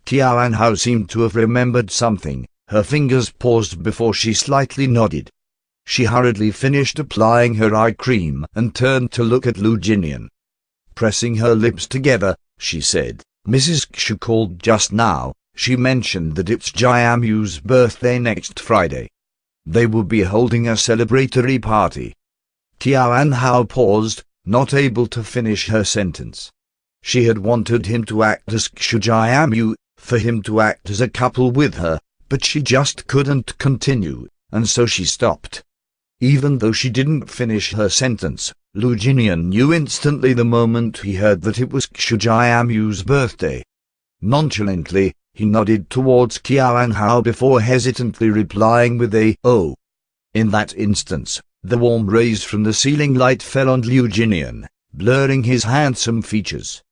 Tian Hao seemed to have remembered something. Her fingers paused before she slightly nodded. She hurriedly finished applying her eye cream and turned to look at Lu Jinian. Pressing her lips together, she said, "Mrs. Xu called just now. She mentioned that it's Jiamu's birthday next Friday. They will be holding a celebratory party." Tian Hao paused, not able to finish her sentence. She had wanted him to act as Xu Jiamu, for him to act as a couple with her, but she just couldn't continue, and so she stopped. Even though she didn't finish her sentence, Lu Jinian knew instantly the moment he heard that it was Xu Jiamu's birthday. Nonchalantly, he nodded towards Tian Hao before hesitantly replying with a "oh." In that instance, the warm rays from the ceiling light fell on Lu Jinian, blurring his handsome features.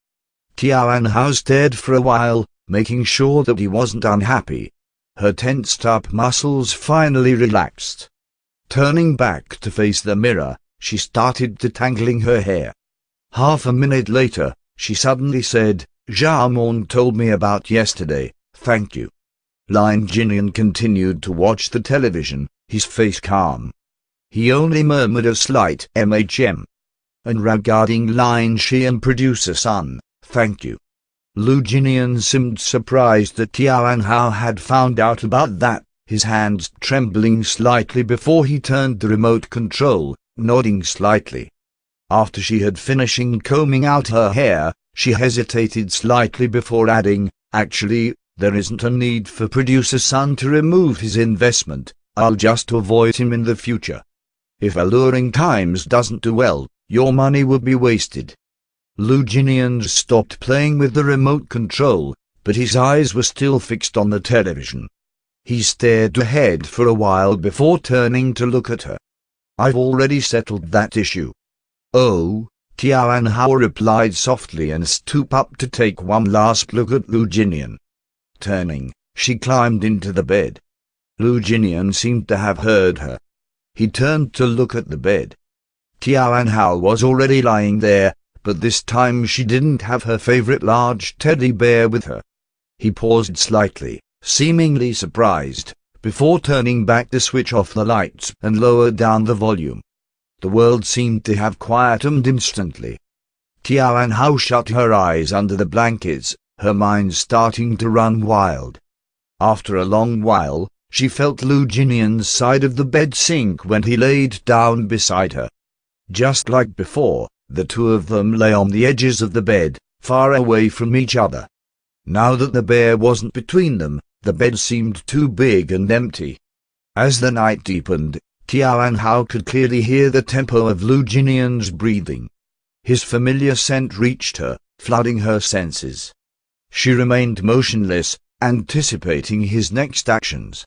Tian Hao stared for a while, making sure that he wasn't unhappy. Her tensed-up muscles finally relaxed. Turning back to face the mirror, she started detangling her hair. Half a minute later, she suddenly said, "Xiaomon told me about yesterday, thank you." Lin Jinian continued to watch the television, his face calm. He only murmured a slight "MHM." "And regarding Lin Xian producer son, thank you." Lu Jinian seemed surprised that Tian Hao had found out about that, his hands trembling slightly before he turned the remote control, nodding slightly. After she had finished combing out her hair, she hesitated slightly before adding, "Actually, there isn't a need for producer son to remove his investment. I'll just avoid him in the future. If Alluring Times doesn't do well, your money will be wasted." Lu Jinian stopped playing with the remote control, but his eyes were still fixed on the television. He stared ahead for a while before turning to look at her. "I've already settled that issue." "Oh," Tian Hao replied softly and stooped up to take one last look at Lu Jinian. Turning, she climbed into the bed. Lu Jinian seemed to have heard her. He turned to look at the bed. Tian Hao was already lying there, but this time she didn't have her favorite large teddy bear with her. He paused slightly, seemingly surprised, before turning back to switch off the lights and lower down the volume. The world seemed to have quietened instantly. Tian Hao shut her eyes under the blankets, her mind starting to run wild. After a long while, she felt Lu Jinian's side of the bed sink when he laid down beside her. Just like before, the two of them lay on the edges of the bed, far away from each other. Now that the bear wasn't between them, the bed seemed too big and empty. As the night deepened, Tian Hao could clearly hear the tempo of Lu Jinian's breathing. His familiar scent reached her, flooding her senses. She remained motionless, anticipating his next actions.